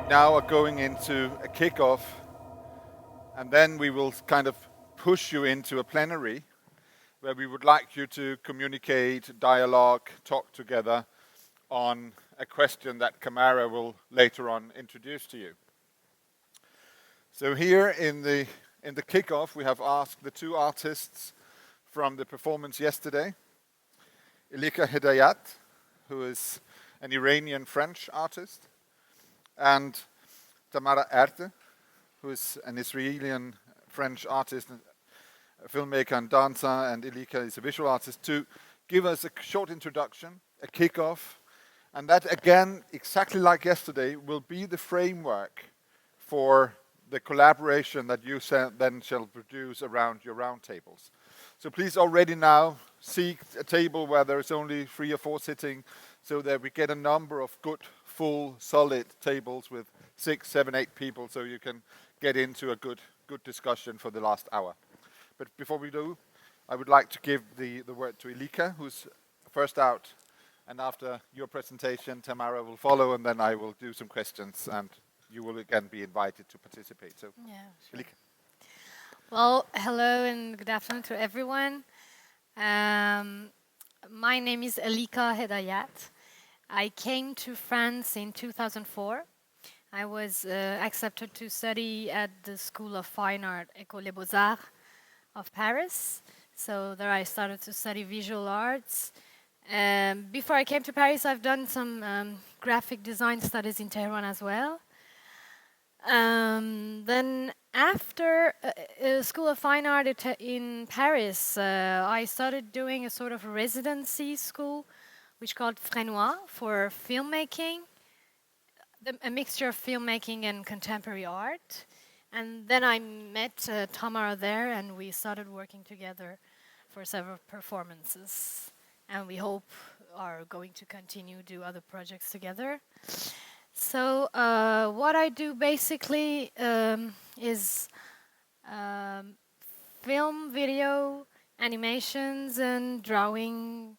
now are going into a kickoff, and then we will kind of push you into a plenary where we would like you to communicate, dialogue, talk together on a question that Tamara will later on introduce to you. So here in the kickoff, we have asked the two artists from the performance yesterday, Elika Hedayat, who is an Iranian French artist, and Tamara Erde, who is an Israeli French artist, a filmmaker and dancer, and Elika is a visual artist, to give us a short introduction, a kickoff, and that again, exactly like yesterday, will be the framework for the collaboration that you then shall produce around your roundtables. So please already now seek a table where there's only 3 or 4 sitting, so that we get a number of good, full, solid tables with 6, 7, 8 people, so you can get into a good discussion for the last hour. But before we do, I would like to give the word to Elika, who's first out, and after your presentation, Tamara will follow, and then I will do some questions, and you will again be invited to participate. So, yeah, sure. Elika. Well, hello and good afternoon to everyone. My name is Elika Hedayat. I came to France in 2004. I was accepted to study at the School of Fine Art, École des Beaux-Arts of Paris. So there I started to study visual arts. Before I came to Paris, I've done some graphic design studies in Tehran as well. Then after School of Fine Art in Paris, I started doing a sort of residency school, which called Frénois, for filmmaking, a mixture of filmmaking and contemporary art. And then I met Tamara there, and we started working together for several performances. And we hope are going to continue do other projects together. So what I do basically is film, video, animations, and drawing,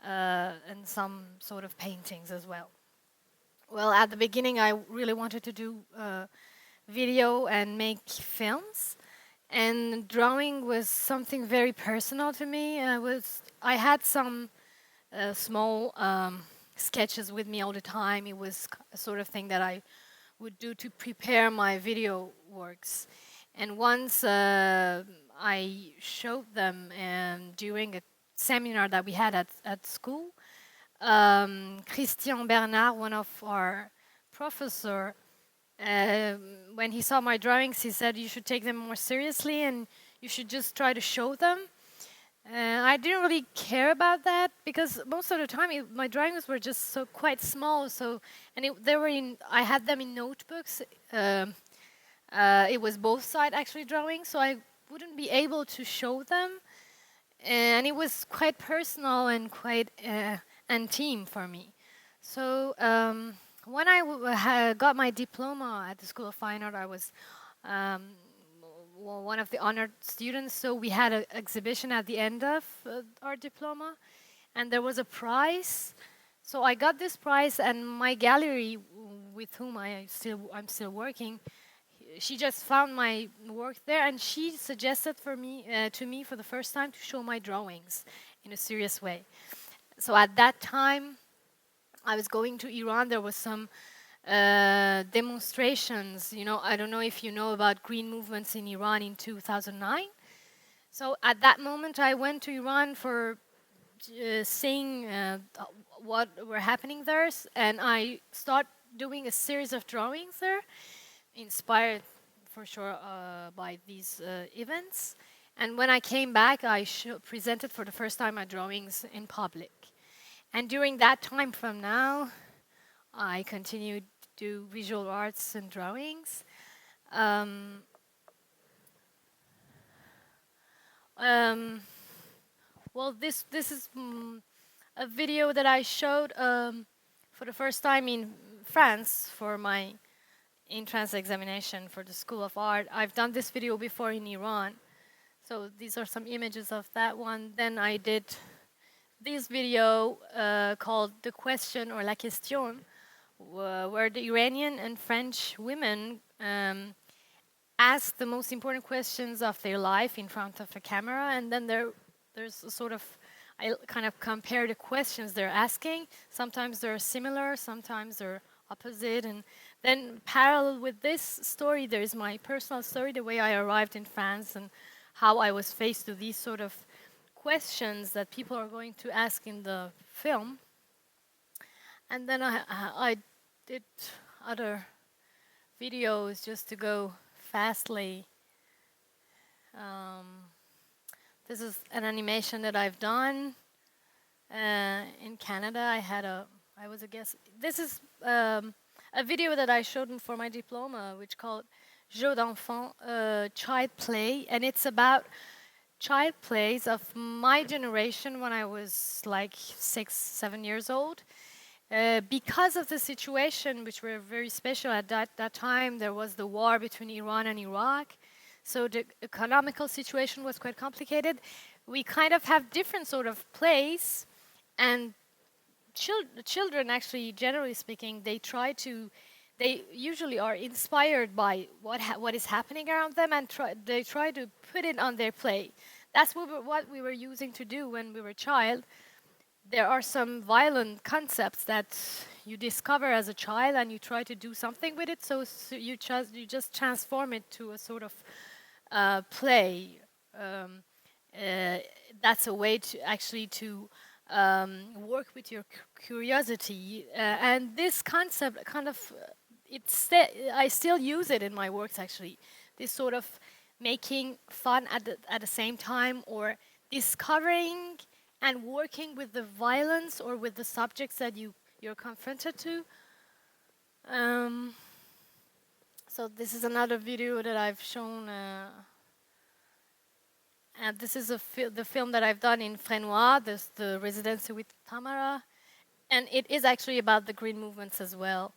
and some sort of paintings as well. Well, at the beginning, I really wanted to do video and make films, and drawing was something very personal to me. I had some small sketches with me all the time. It was a sort of thing that I would do to prepare my video works. And once I showed them during a seminar that we had at school, Christian Bernard, one of our professors, when he saw my drawings, he said you should take them more seriously and you should just try to show them. I didn't really care about that because most of the time my drawings were just so quite small. So, and I had them in notebooks. It was both side actually drawings, so I wouldn't be able to show them. And it was quite personal and quite intimate for me. So when I got my diploma at the School of Fine Art, I was one of the honored students, so we had an exhibition at the end of our diploma, and there was a prize. So I got this prize, and my gallery, with whom I'm still working, she just found my work there, and she suggested to me for the first time to show my drawings in a serious way. So at that time, I was going to Iran. There was some demonstrations. I don't know if you know about green movements in Iran in 2009. So at that moment, I went to Iran for seeing what were happening there, and I started doing a series of drawings there, inspired for sure by these events. And when I came back, I presented for the first time my drawings in public. And during that time from now, I continued to do visual arts and drawings. Well, this is a video that I showed for the first time in France for my entrance examination for the School of Art. I've done this video before in Iran. So these are some images of that one. Then I did this video called The Question or La Question, where the Iranian and French women ask the most important questions of their life in front of a camera, and then there's a sort of, I kind of compare the questions they're asking. Sometimes they're similar, sometimes they're opposite, and then parallel with this story, there's my personal story, the way I arrived in France and how I was faced with these sort of questions that people are going to ask in the film. And then I did other videos just to go fastly. This is an animation that I've done in Canada. I was a guest. This is a video that I showed them for my diploma, which called Jeux d'enfant, child play, and it's about child plays of my generation when I was like 6, 7 years old. Because of the situation, which were very special at that time, there was the war between Iran and Iraq. So the economical situation was quite complicated. We kind of have different sort of plays, and children actually, generally speaking, they usually are inspired by what is happening around them, and they try to put it on their play. That's what we were using to do when we were a child. There are some violent concepts that you discover as a child, and you try to do something with it. So you just transform it to a sort of play. Um, that's a way to actually to work with your curiosity. And this concept kind of I still use it in my works actually. This sort of making fun at the same time, or discovering and working with the violence or with the subjects that you're confronted to. So this is another video that I've shown, and this is the film that I've done in Frénois, the residency with Tamara, and it is actually about the green movements as well.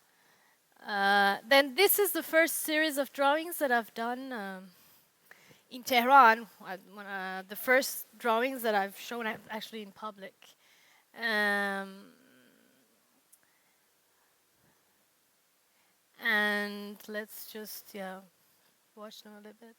Then this is the first series of drawings that I've done in Tehran, the first drawings that I've shown actually in public. And let's just, watch them a little bit.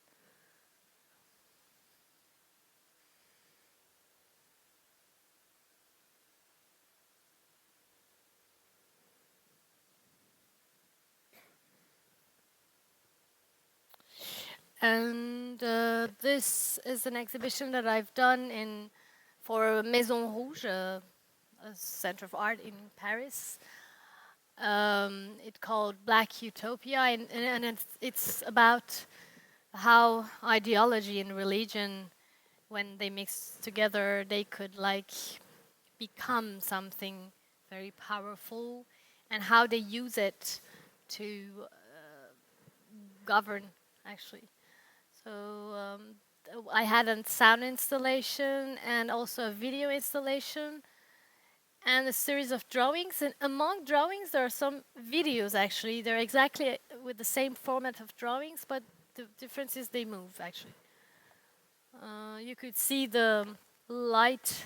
And this is an exhibition that I've done for Maison Rouge, a center of art in Paris. It's called Black Utopia, and it's about how ideology and religion, when they mix together, they could like become something very powerful, and how they use it to govern, actually. So I had a sound installation and also a video installation and a series of drawings. And among drawings, there are some videos, actually. They're exactly with the same format of drawings, but the difference is they move, actually. You could see the light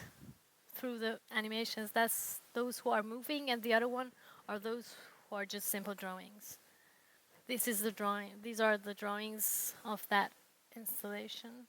through the animations. That's those who are moving, and the other one are those who are just simple drawings. This is the drawing. These are the drawings of that installation.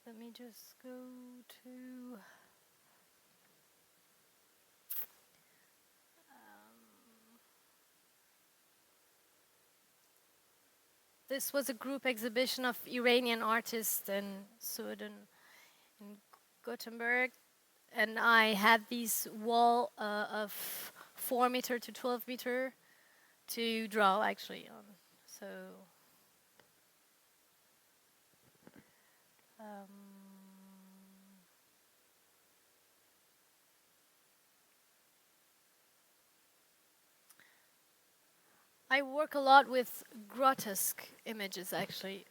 Let me just go to this was a group exhibition of Iranian artists in Sweden, in Gothenburg, and I had these wall of 4 meter to 12 meter to draw actually on. So I work a lot with grotesque images, actually.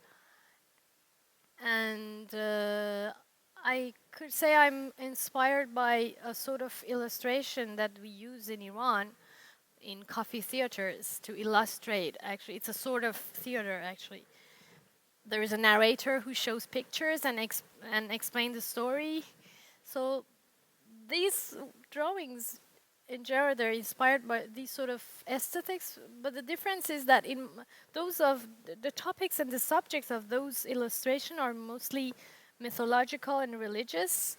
And I could say I'm inspired by a sort of illustration that we use in Iran in coffee theaters to illustrate. Actually, it's a sort of theater, actually. There is a narrator who shows pictures and explains the story. So these drawings in general, they're inspired by these sort of aesthetics, but the difference is that in those of the topics and the subjects of those illustrations are mostly mythological and religious.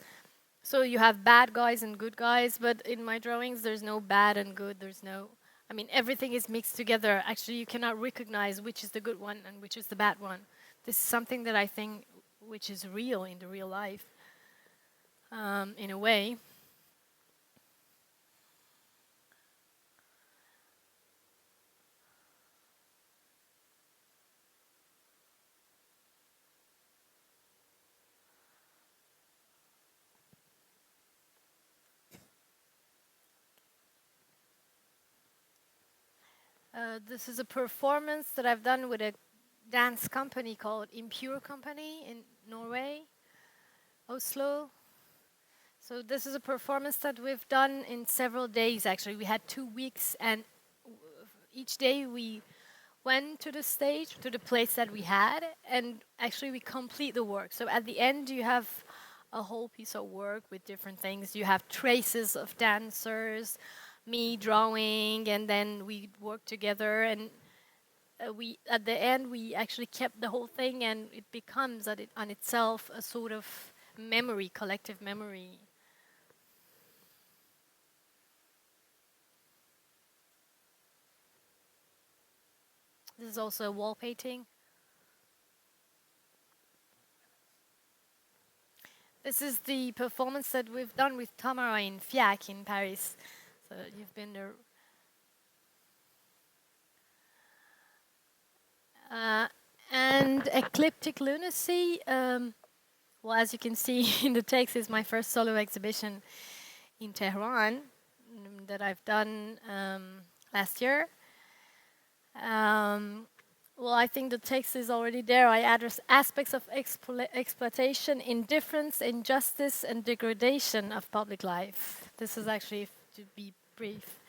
So you have bad guys and good guys, but in my drawings there's no bad and good. There's no, I mean, everything is mixed together. Actually, you cannot recognize which is the good one and which is the bad one. This is something that I think which is real in the real life, in a way. This is a performance that I've done with a dance company called Impure Company in Norway, Oslo. So this is a performance that we've done in several days, actually. We had 2 weeks, and each day we went to the stage, to the place that we had, and actually we complete the work. So at the end, you have a whole piece of work with different things. You have traces of dancers, me drawing, and then we work together, and we at the end we actually kept the whole thing, and it becomes on itself a sort of memory, collective memory. This is also a wall painting. This is the performance that we've done with Tamara in FIAC in Paris. So you've been there. And Ecliptic Lunacy, well, as you can see in the text, is my first solo exhibition in Tehran that I've done last year. Well, I think the text is already there. I address aspects of exploitation, indifference, injustice, and degradation of public life. This is actually, to be brief,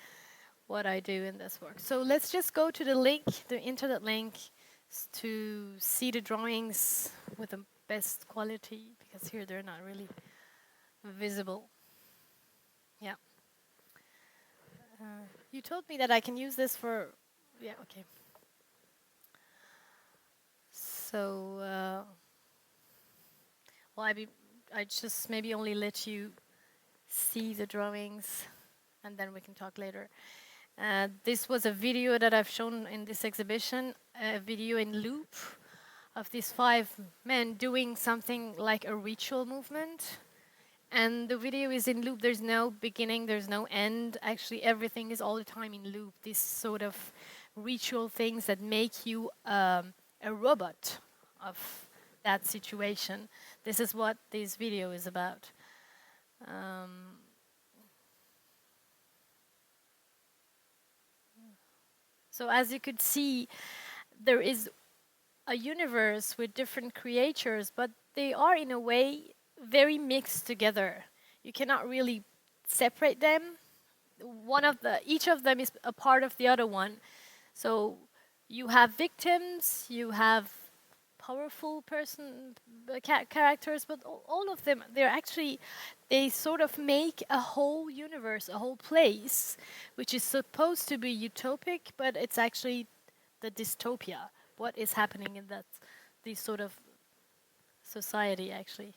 what I do in this work. So let's just go to the link, the internet link, to see the drawings with the best quality, because here they're not really visible. Yeah. You told me that I can use this for, yeah, okay. So, well, I just maybe only let you see the drawings, and then we can talk later. This was a video that I've shown in this exhibition, a video in loop of these 5 men doing something like a ritual movement. And the video is in loop. There's no beginning, there's no end. Actually, everything is all the time in loop. These sort of ritual things that make you a robot of that situation. This is what this video is about. So as you could see, there is a universe with different creatures, but they are in a way very mixed together. You cannot really separate them. Each of them is a part of the other one. So you have victims, you have powerful characters, but all of them, they sort of make a whole universe, a whole place, which is supposed to be utopic, but it's actually the dystopia. What is happening in this sort of society, actually.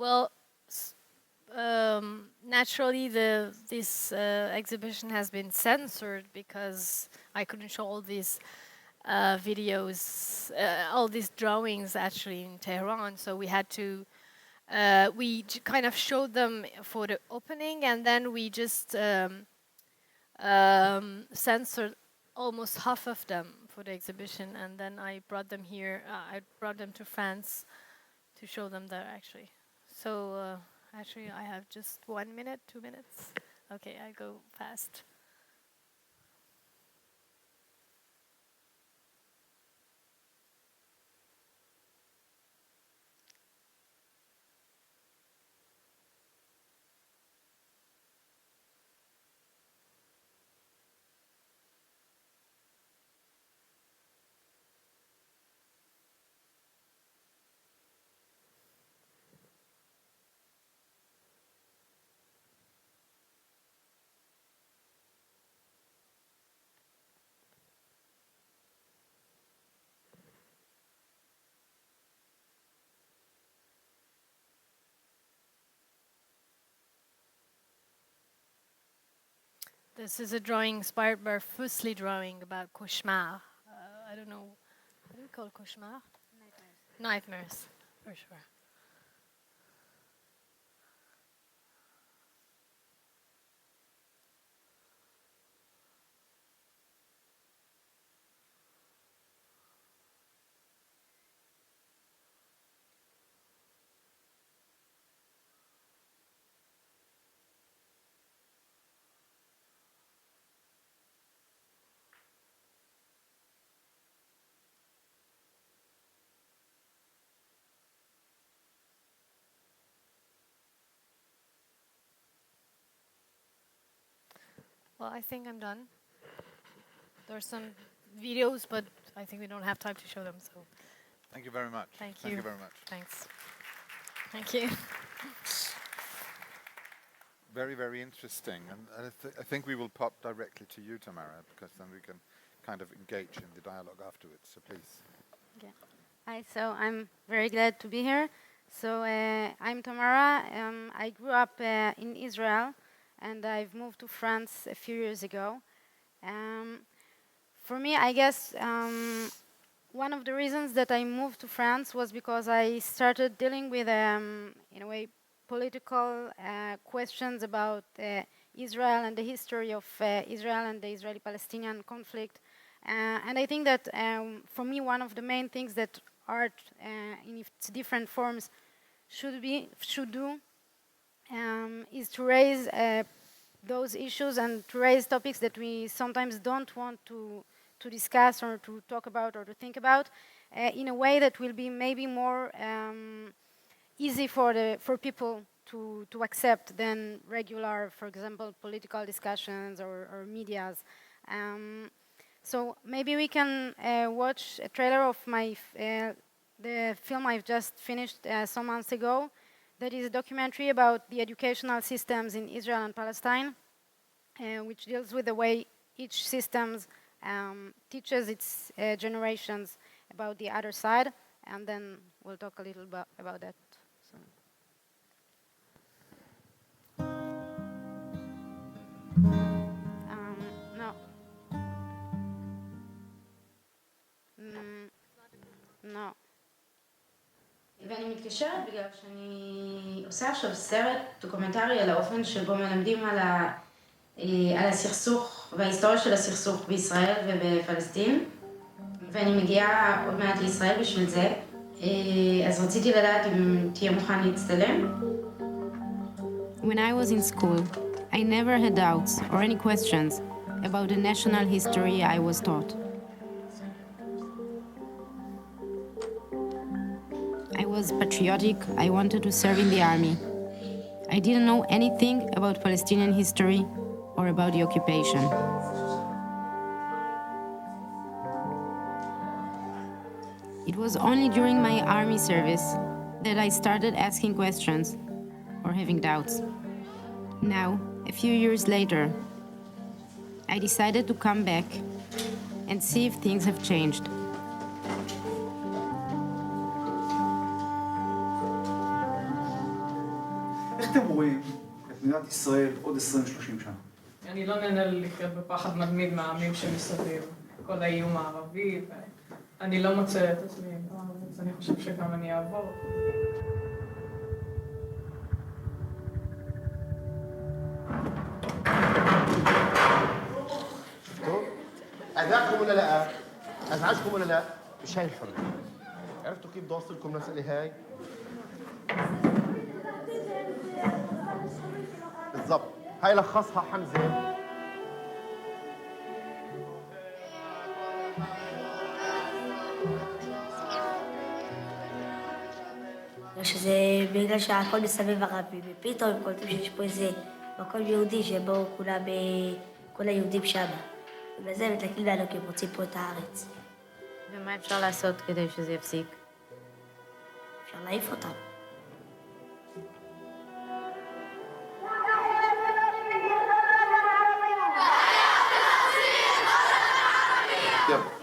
Well, naturally, this exhibition has been censored because I couldn't show all these videos, all these drawings actually in Tehran. So we had to, kind of showed them for the opening, and then we just censored almost half of them for the exhibition, and then I brought them here. I brought them to France to show them there actually. So actually, I have just 1 minute, 2 minutes. Okay, I go fast. This is a drawing inspired by Fuseli drawing about cauchemar. I don't know, how do you call cauchemar? Nightmares. Nightmares, for sure. Well, I think I'm done. There's some videos, but I think we don't have time to show them, so. Thank you very much. Thank you. Thank you very much. Thanks. Thank you. Very, very interesting. And I think we will pop directly to you, Tamara, because then we can kind of engage in the dialogue afterwards. So please. Okay. Hi, so I'm very glad to be here. So I'm Tamara. I grew up in Israel, and I've moved to France a few years ago. For me, I guess one of the reasons that I moved to France was because I started dealing with, in a way, political questions about Israel and the history of Israel and the Israeli-Palestinian conflict. And I think that for me, one of the main things that art in its different forms should do is to raise those issues and to raise topics that we sometimes don't want to discuss or to talk about or to think about in a way that will be maybe more easy for people to accept than regular, for example, political discussions or medias. So maybe we can watch a trailer of the film I've just finished some months ago. That is a documentary about the educational systems in Israel and Palestine, which deals with the way each system teaches its generations about the other side, and then we'll talk a little bit about that. So. No. No. ואני מתקשרת בגלל שאני עושה עכשיו סרט דוקומנטרי על האופן שבו מלמדים על הסכסוך וההיסטוריה של הסכסוך בישראל ובפלסטין, ואני מגיעה עוד מעט לישראל בשביל זה, אז רציתי לדעת אם תהיה מוכן להצטלם. When I was in school, I never had doubts or any questions about the national history I was taught. I was patriotic, I wanted to serve in the army. I didn't know anything about Palestinian history or about the occupation. It was only during my army service that I started asking questions or having doubts. Now, a few years later, I decided to come back and see if things have changed. מדינת ישראל עוד 20-30 שנה? אני לא נהנה לחיות בפחד מתמיד מהעמים שמסביב, כל האיום הערבי, ואני לא מוצא את עצמי, אז אני חושב שגם אני אעבור. أذاكم ولا لا؟ أزعجكم ولا لا؟ مش هاي الحرية. عرفتوا كيف بدي أوصلكم المسألة هاي؟ بالضبط. هاي لخصها حمزة. שזה בגלל שהכל מסביב ערבי, ופתאום קולטים שיש פה איזה מקום יהודי שבו כל היהודים שם. ובגלל זה מתלכלים לנו כי הם רוצים פה את הארץ. ומה אפשר לעשות כדי שזה יפסיק? אפשר להעיף אותם.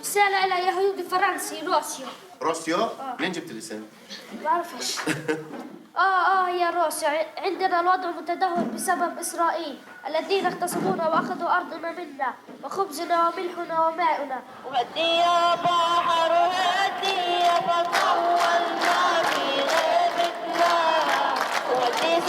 رسالة إلى يهود فرنسي روسيا. روسيا؟ منين جبت الاسم؟ بعرفش. يا روسيا عندنا الوضع متدهور بسبب إسرائيل الذين اغتصبونا وأخذوا أرضنا منا وخبزنا وملحنا وماؤنا. وهدي يا بحر هدي يا فطولنا في غيبتنا وهدي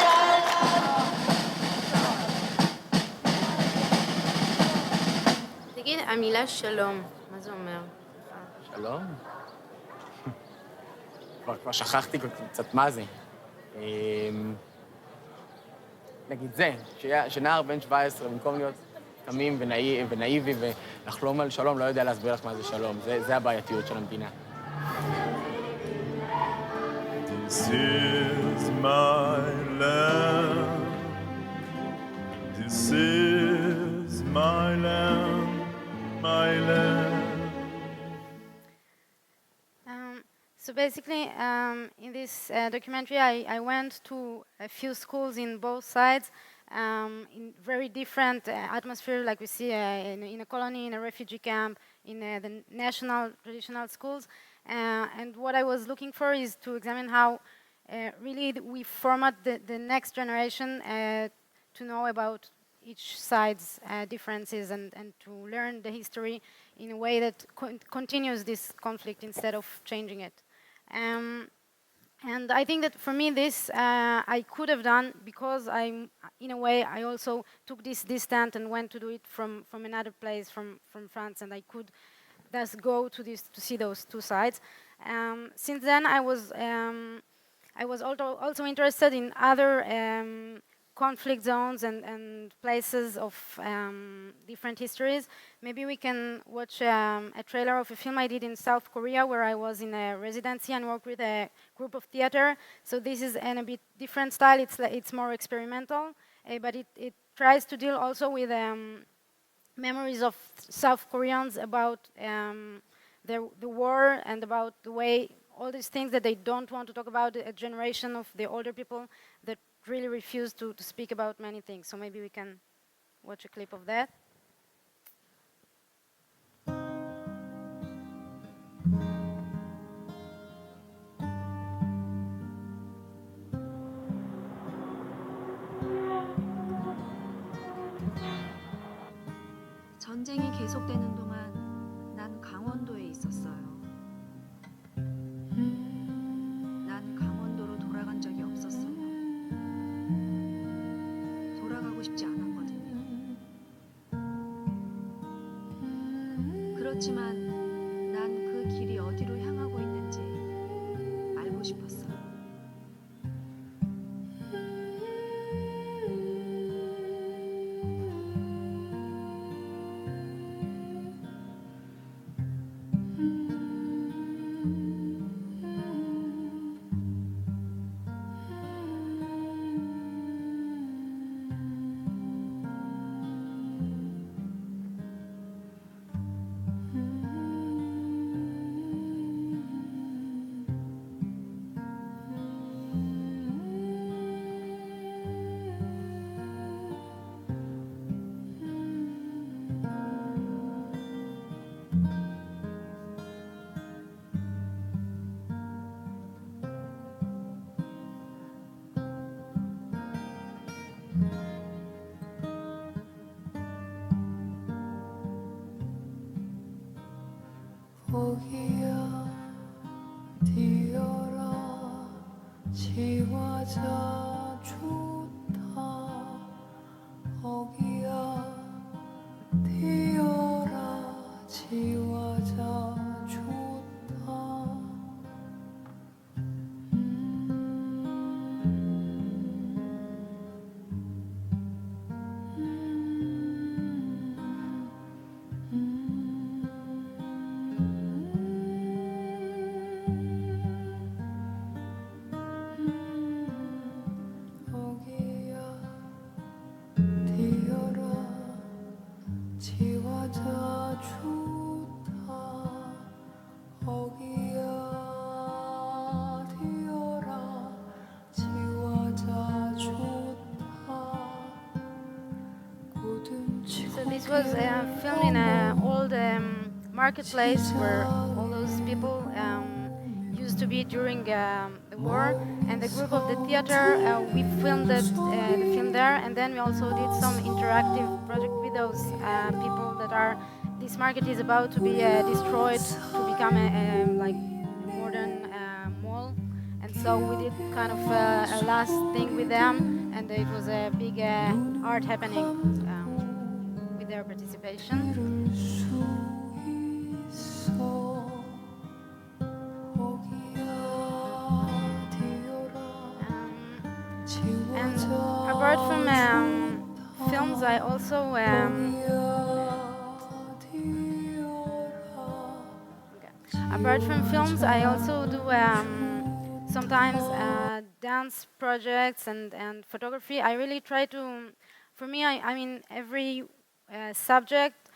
תגיד, המילה שלום, מה זה אומר? שלום? כבר שכחתי קצת מה זה. נגיד זה, שנער בן 17, במקום להיות תמים ונאיבי ולחלום על שלום, לא יודע להסביר לך מה זה שלום. זה הבעייתיות של המדינה. This is my land. This is my land, my land. So basically, in this documentary, I went to a few schools in both sides, in very different atmosphere, like we see in a colony, in a refugee camp, in the national traditional schools. And what I was looking for is to examine how really we format the next generation to know about each side's differences and to learn the history in a way that continues this conflict instead of changing it. And I think that for me this I could have done because in a way I also took this distance and went to do it from another place, from France, and I could thus go to see those two sides. Since then I was also interested in other conflict zones and places of different histories. Maybe we can watch a trailer of a film I did in South Korea where I was in a residency and worked with a group of theater. So this is in a bit different style. It's more experimental, but it tries to deal also with memories of South Koreans about the war and about the way all these things that they don't want to talk about, a generation of the older people that really refuse to speak about many things. So maybe we can watch a clip of that. 전쟁이 계속되는 동안 난 강원도에 있었어요. 난 강원도로 돌아간 적이 없었어요. 돌아가고 싶지 않았거든요. 그렇지만 난 그 길이 어디로 향하고 있는지 알고 싶었어요. So this was filmed in an old marketplace where all those people used to be during the war. And the group of the theater, we filmed the film there, and then we also did some interactive project with those people that are. This market is about to be destroyed to become a like modern mall, and so we did kind of a last thing with them, and it was a big art happening with their participation. And apart from films, I also apart from films, I also do sometimes dance projects and photography. I really try to, for me, I mean, every subject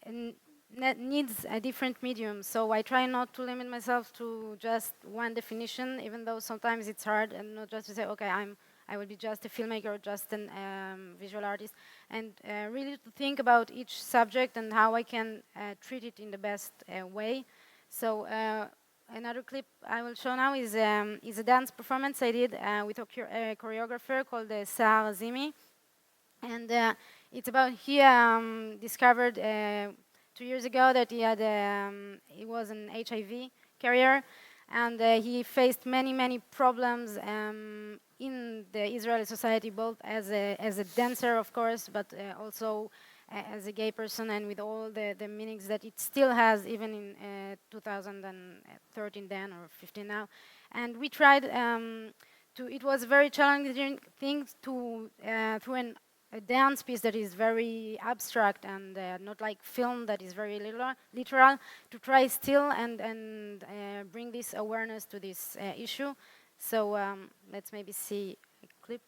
needs a different medium. So I try not to limit myself to just one definition, even though sometimes it's hard, and not just to say, okay, I will be just a filmmaker or just a visual artist, and really to think about each subject and how I can treat it in the best way. So another clip I will show now is a dance performance I did with a choreographer called Sahar Azimi. And it's about, he discovered 2 years ago that he was an HIV carrier, and he faced many problems in the Israeli society, both as a dancer, of course, but also as a gay person, and with all the meanings that it still has, even in 2013 then, or 15 now. And we tried it was a very challenging thing to, through a dance piece that is very abstract and not like film that is very literal, to try still and bring this awareness to this issue. So let's maybe see a clip.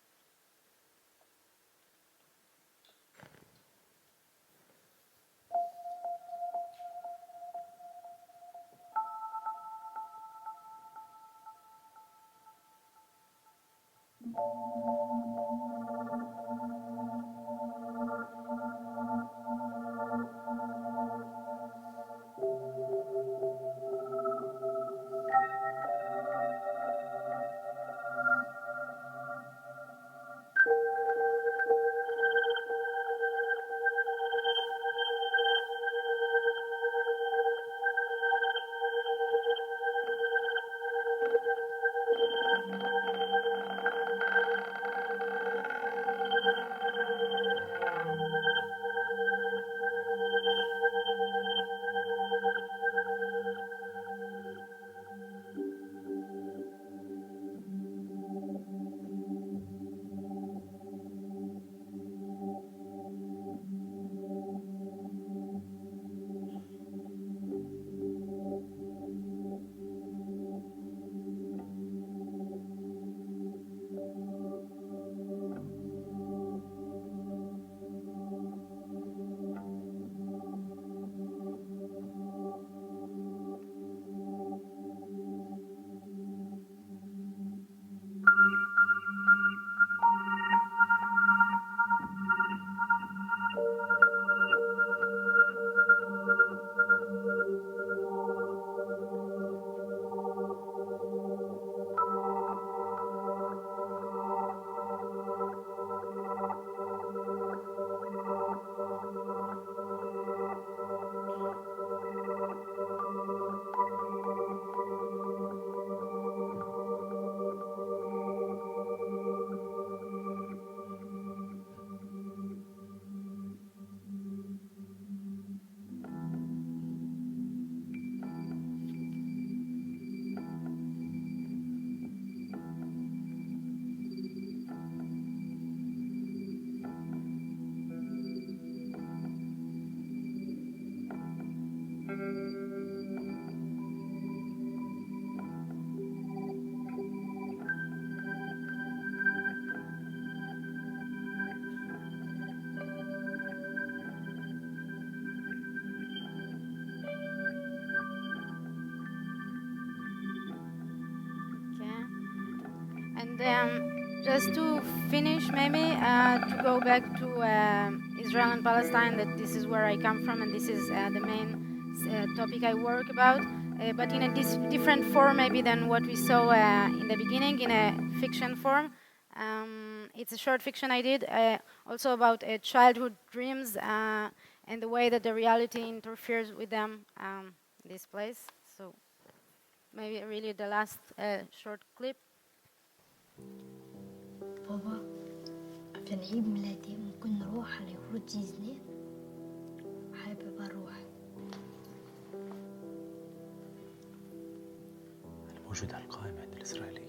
And just to finish, maybe to go back to Israel and Palestine, that this is where I come from, and this is the main topic I work about, but in a different form maybe than what we saw in the beginning, in a fiction form. It's a short fiction I did, also about childhood dreams and the way that the reality interferes with them in this place. So maybe really the last short clip. بابا عشان عيد ميلادي ممكن نروح على يخرج ديزني حابب أروح الموجود على القائمة عند الإسرائيلية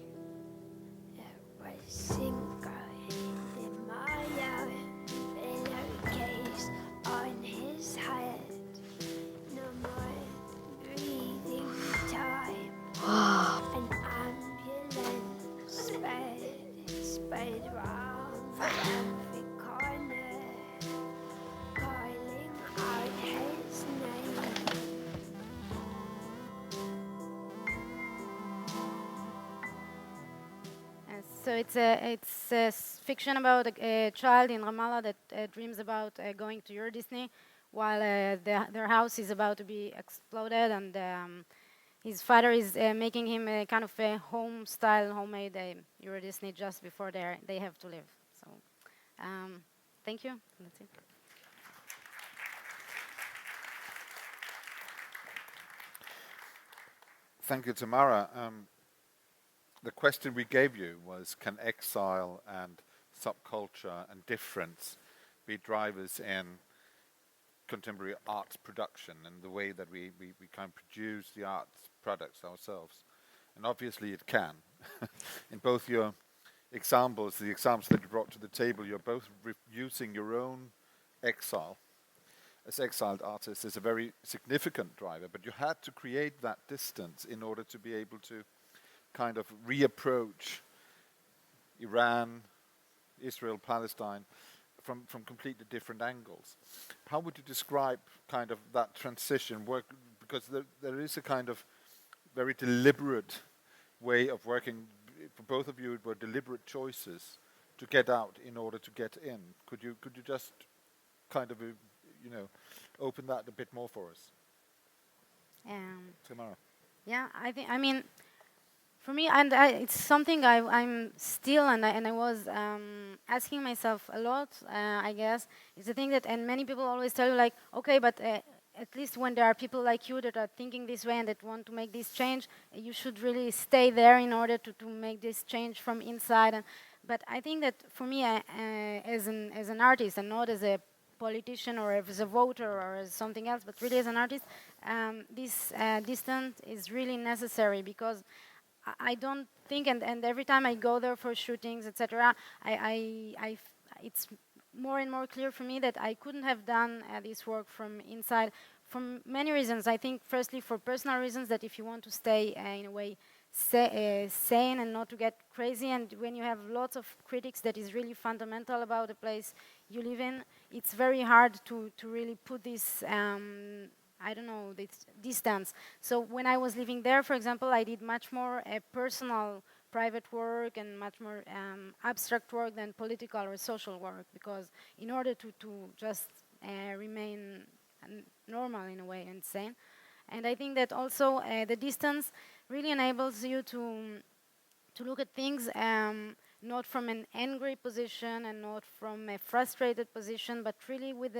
on his head. No more breathing time. An ambulance sped round every corner, calling out his name. So it's a fiction about a child in Ramallah that dreams about going to Euro Disney while their house is about to be exploded, and his father is making him a kind of a home-style, homemade Euro Disney just before they have to leave. So thank you. That's it. Thank you, Tamara. The question we gave you was, can exile and subculture and difference be drivers in contemporary arts production and the way that we can produce the arts products ourselves? And obviously it can. In both your examples, the examples that you brought to the table, you're both using your own exile as exiled artists is a very significant driver, but you had to create that distance in order to be able to kind of reapproach Iran, Israel, Palestine from completely different angles. How would you describe kind of that transition work? Because there is a kind of very deliberate way of working. For both of you, it were deliberate choices to get out in order to get in. Could you just kind of open that a bit more for us? Tamara. Yeah, I mean, for me, and it's something I'm still, and I was asking myself a lot, I guess, is the thing that, and many people always tell you, like, okay, but at least when there are people like you that are thinking this way and that want to make this change, you should really stay there in order to make this change from inside. But I think that for me, as an artist, and not as a politician or as a voter or as something else, but really as an artist, this distance is really necessary, because I don't think, and every time I go there for shootings, etc., it's more and more clear for me that I couldn't have done this work from inside for many reasons. I think, firstly, for personal reasons, that if you want to stay in a way sane and not to get crazy, and when you have lots of critics that is really fundamental about the place you live in, it's very hard to really put this I don't know, this distance. So when I was living there, for example, I did much more personal, private work and much more abstract work than political or social work, because in order to just remain normal in a way and sane. And I think that also the distance really enables you to look at things not from an angry position and not from a frustrated position, but really with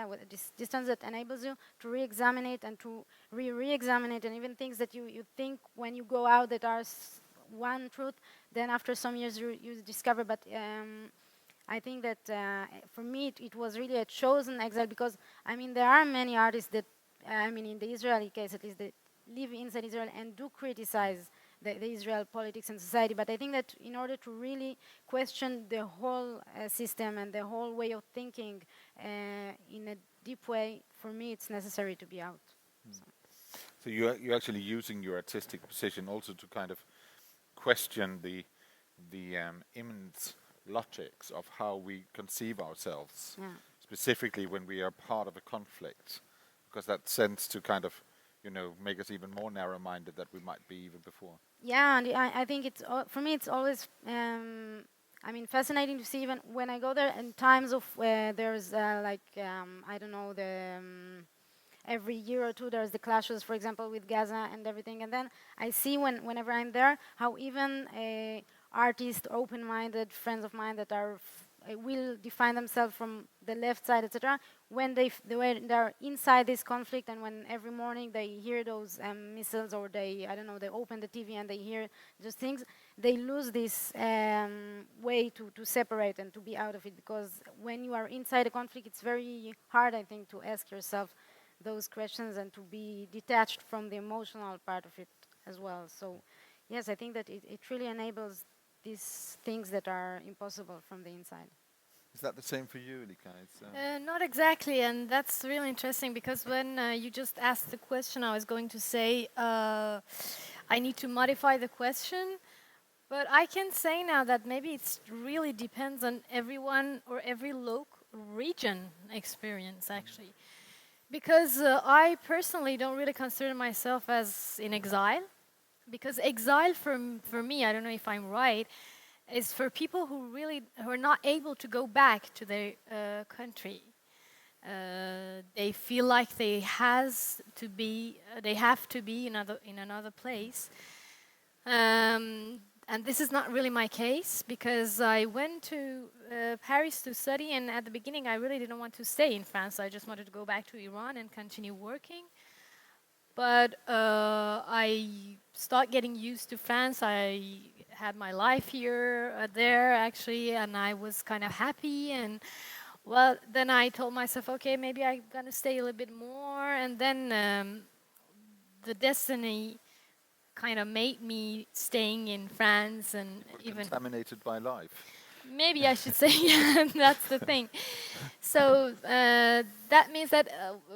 with this distance that enables you to re-examine it and to re-examine it, and even things that you think when you go out that are one truth, then after some years you discover. But I think that for me it was really a chosen exile, because I mean there are many artists that in the Israeli case at least, that live inside Israel and do criticize the Israel politics and society. But I think that in order to really question the whole system and the whole way of thinking in a deep way, for me it's necessary to be out. So you're actually using your artistic position also to kind of question the immense logics of how we conceive ourselves, specifically when we are part of a conflict, because that tends to kind of make us even more narrow-minded than we might be even before. Yeah, and I think for me it's always fascinating to see, even when I go there in times of where there's I don't know, every year or two there's the clashes, for example, with Gaza and everything, and then I see whenever I'm there how even artists, open-minded friends of mine that are will define themselves from the left side, etc. When they're inside this conflict, and when every morning they hear those missiles, or they open the TV and they hear those things, they lose this way to separate and to be out of it. Because when you are inside a conflict, it's very hard, I think, to ask yourself those questions and to be detached from the emotional part of it as well. So yes, I think that it really enables these things that are impossible from the inside. Is that the same for you, Elika? Not exactly, and that's really interesting, because when you just asked the question, I was going to say I need to modify the question, but I can say now that maybe it really depends on everyone or every local region experience, actually. Because I personally don't really consider myself as in exile, because exile for me, I don't know if I'm right, is for people who are not able to go back to their country. They feel like they have to be in another place. And this is not really my case, because I went to Paris to study, and at the beginning I really didn't want to stay in France. I just wanted to go back to Iran and continue working. But I started getting used to France. I had my life there actually, and I was kind of happy. And well, then I told myself, okay, maybe I'm gonna stay a little bit more. And then the destiny kind of made me staying in France, and even contaminated by life. Maybe I should say, yeah, that's the thing. So that means that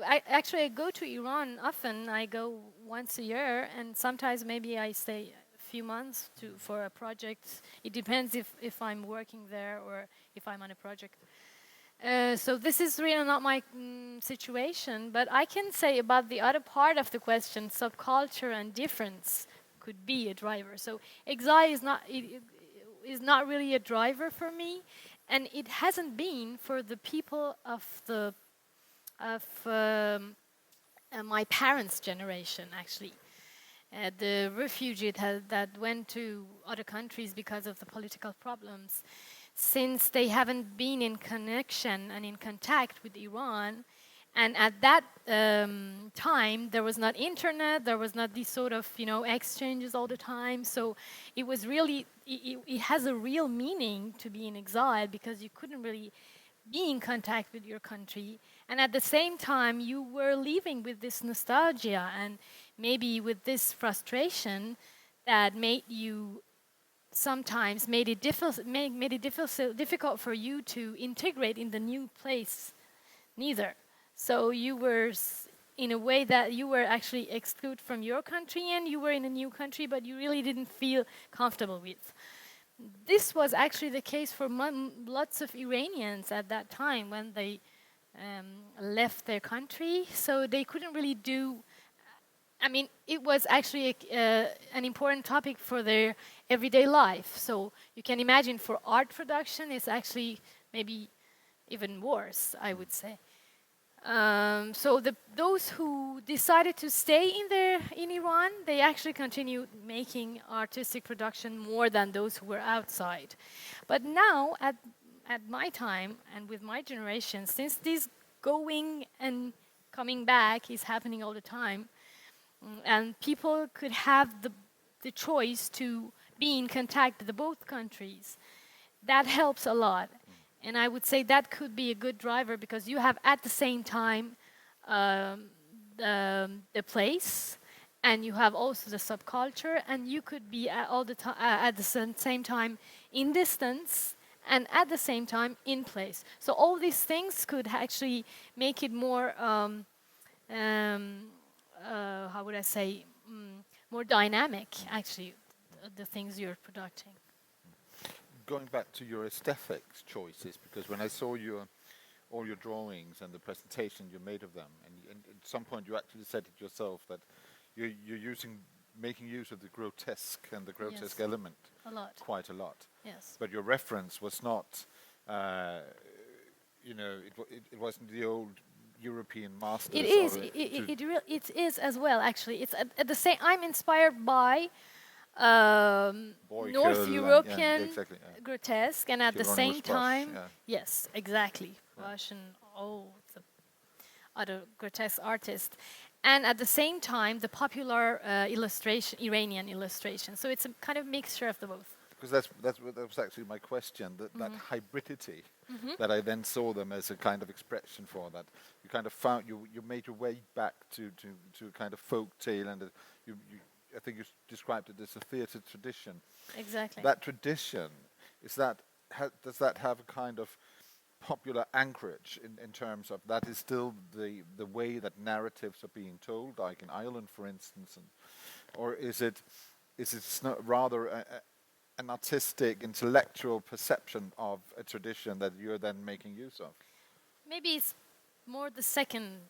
I go to Iran often. I go once a year, and sometimes maybe I stay a few months for a project. It depends if I'm working there or if I'm on a project. So this is really not my situation, but I can say about the other part of the question, subculture and difference could be a driver. So exile is not really a driver for me, and it hasn't been for the people of my parents' generation, actually. The refugees that went to other countries because of the political problems, since they haven't been in connection and in contact with Iran. And at that time, there was not internet, there was not these sort of, exchanges all the time. So it was really, it has a real meaning to be in exile, because you couldn't really be in contact with your country. And at the same time, you were living with this nostalgia and maybe with this frustration that made you sometimes made it difficult for you to integrate in the new place neither. So you were in a way that you were actually excluded from your country, and you were in a new country, but you really didn't feel comfortable with. This was actually the case for lots of Iranians at that time when they left their country. So they couldn't really it was actually an important topic for their everyday life. So you can imagine for art production, it's actually maybe even worse, I would say. So those who decided to stay in Iran, they actually continued making artistic production more than those who were outside. But now, at my time and with my generation, since this going and coming back is happening all the time, and people could have the choice to be in contact with both countries, that helps a lot. And I would say that could be a good driver, because you have at the same time the place, and you have also the subculture, and you could be at the same time in distance and at the same time in place. So all these things could actually make it more how would I say, more dynamic, actually, the things you're producing. Going back to your aesthetics choices, because when I saw all your drawings and the presentation you made of them, and some point you actually said it yourself that you're making use of the grotesque and the grotesque Yes. element A lot. quite a lot. Yes. But your reference was not, it wasn't the old European masters. It is. It is as well. Actually, it's at the same. I'm inspired by North European grotesque, and at the same time, yes, exactly, Russian, the other grotesque artists, and at the same time, the popular Iranian illustration. So it's a kind of mixture of the both. Because that was actually my question. That hybridity, that I then saw them as a kind of expression for that. You kind of found you made your way back to kind of folk tale, and I think you described it as a theatre tradition. Exactly. That tradition does that have a kind of popular anchorage in terms of that is still the way that narratives are being told, like in Ireland, for instance, or is it rather an artistic, intellectual perception of a tradition that you're then making use of? Maybe it's more the second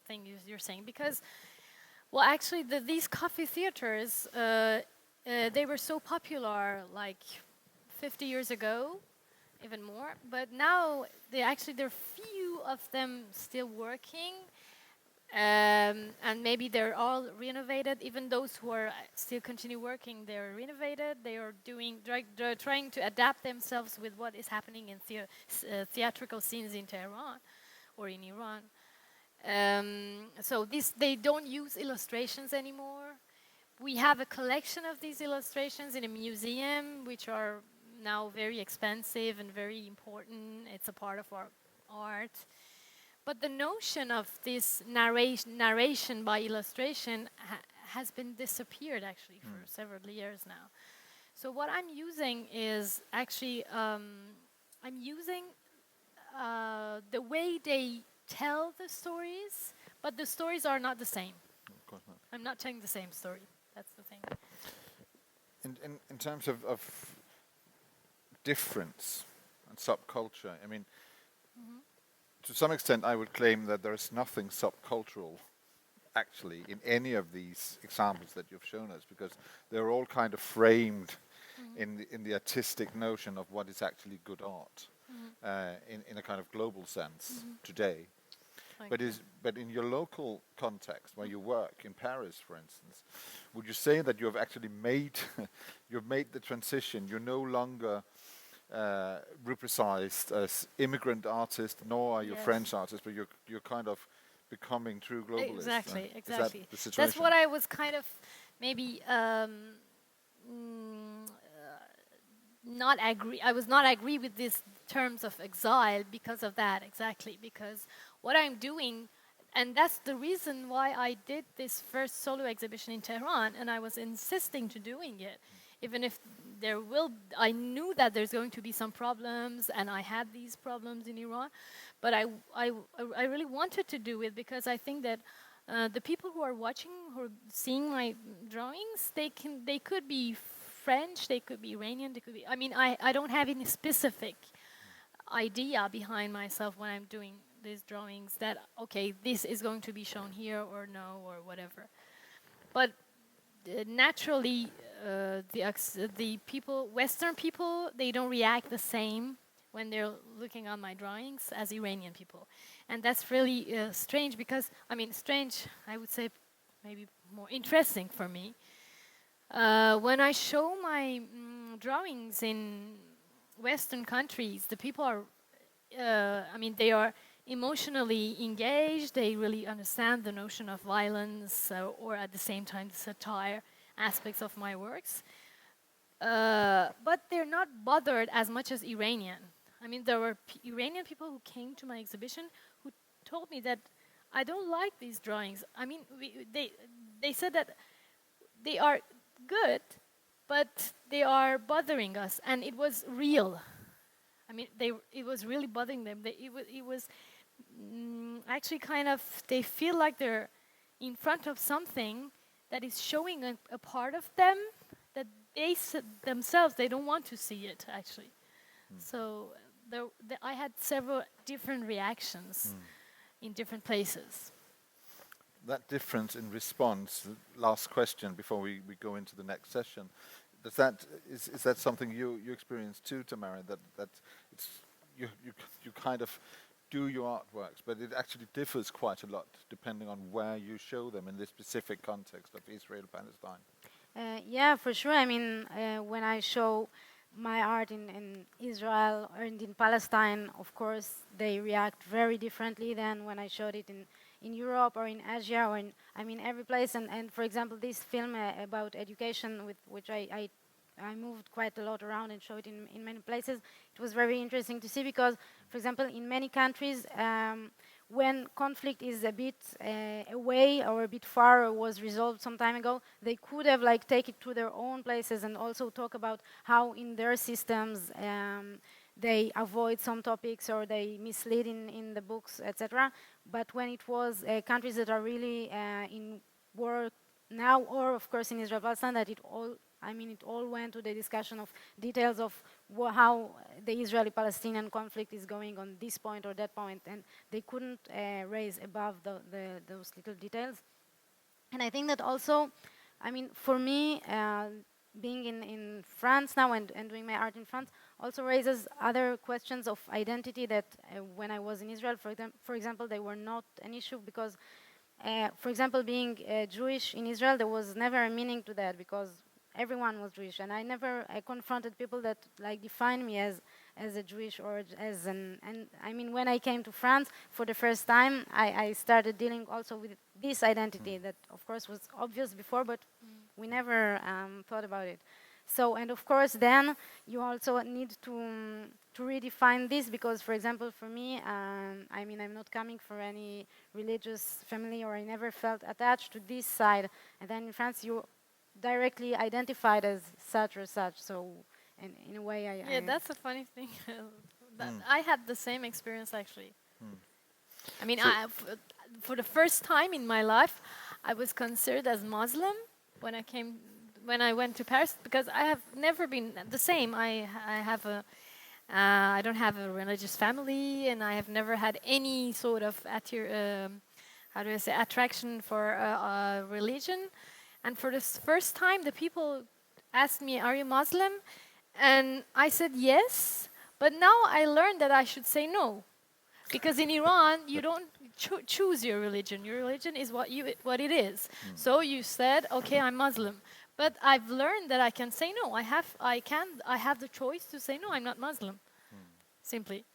thing you're saying, because, well, actually, these coffee theaters, they were so popular like 50 years ago, even more. But now, there are few of them still working. And maybe they're all renovated. Even those who are still continue working, they're renovated. They are they're trying to adapt themselves with what is happening in theatrical scenes in Tehran or in Iran. So they don't use illustrations anymore. We have a collection of these illustrations in a museum, which are now very expensive and very important. It's a part of our art. But the notion of this narration by illustration has been disappeared actually for several years now. So what I'm using is actually I'm using the way they tell the stories, but the stories are not the same. Of course not. I'm not telling the same story. That's the thing. In terms of difference and subculture, I mean. To some extent, I would claim that there is nothing subcultural, actually, in any of these examples that you've shown us, because they're all kind of framed in the artistic notion of what is actually good art, in a kind of global sense today. But in your local context, where you work in Paris, for instance, would you say that you have actually made the transition? You're no longer rubricized as immigrant artist, nor are you French artist, but you're kind of becoming true globalists. Exactly. Is that the situation? That's what I was kind of maybe not agree. I was not agree with these terms of exile because of that. Exactly, because what I'm doing, and that's the reason why I did this first solo exhibition in Tehran, and I was insisting to doing it, even if I knew that there's going to be some problems, and I had these problems in Iran, but I really wanted to do it because I think that the people who are watching, who are seeing my drawings, they could be French, they could be Iranian, they could be. I mean, I don't have any specific idea behind myself when I'm doing these drawings that okay, this is going to be shown here or no or whatever, but naturally. The people, Western people, they don't react the same when they're looking on my drawings as Iranian people. And that's really strange because, strange, I would say maybe more interesting for me. When I show my drawings in Western countries, the people are, they are emotionally engaged, they really understand the notion of violence or at the same time the satire aspects of my works, but they're not bothered as much as Iranian. There were Iranian people who came to my exhibition who told me that I don't like these drawings. They said that they are good, but they are bothering us, and it was real. It was really bothering them. It was actually kind of, they feel like they're in front of something that is showing a part of them that they themselves, they don't want to see it, actually. So I had several different reactions in different places. that difference in response, the last question before we go into the next session, is that something you experience too, Tamara? That it's you kind of do your artworks, but it actually differs quite a lot depending on where you show them in this specific context of Israel Palestine. Yeah, for sure. I mean, when I show my art in Israel or in Palestine, of course, they react very differently than when I showed it in Europe or in Asia or every place. And for example, this film about education, with which I moved quite a lot around and showed it in many places. It was very interesting to see because, for example, in many countries, when conflict is a bit away or a bit far or was resolved some time ago, they could have take it to their own places and also talk about how in their systems they avoid some topics or they mislead in the books, etc. But when it was countries that are really in war now, or of course in Israel Palestine, that it all went to the discussion of details of how the Israeli-Palestinian conflict is going on this point or that point, and they couldn't raise above those little details. And I think that also, for me, being in France now and doing my art in France also raises other questions of identity that when I was in Israel, for example, they were not an issue because, for example, being Jewish in Israel, there was never a meaning to that because everyone was Jewish, and I never confronted people that define me as a Jewish or as an. And when I came to France for the first time, I started dealing also with this identity that, of course, was obvious before, but we never thought about it. So, and of course, then you also need to redefine this because, for example, for me, I'm not coming from any religious family, or I never felt attached to this side. And then in France, you directly identified as such or such. So, in a way, that's a funny thing. I had the same experience actually. For the first time in my life, I was considered as Muslim when I went to Paris because I have never been the same. I don't have a religious family, and I have never had any sort of attraction for religion. And for the first time, the people asked me, "Are you Muslim?" And I said yes. But now I learned that I should say no, because in Iran you don't choose your religion. Your religion is what it is. So you said, "Okay, I'm Muslim." But I've learned that I can say no. I have the choice to say no. I'm not Muslim. Simply.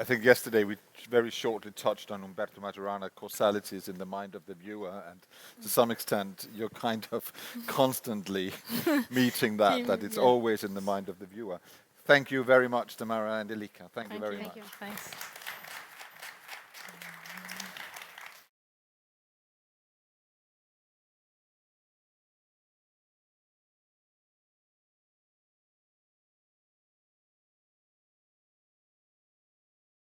I think yesterday we very shortly touched on Umberto Maturana, causalities in the mind of the viewer, and to some extent you're kind of constantly meeting that it's always in the mind of the viewer. Thank you very much, Tamara and Elika. Thank you very much. Thanks.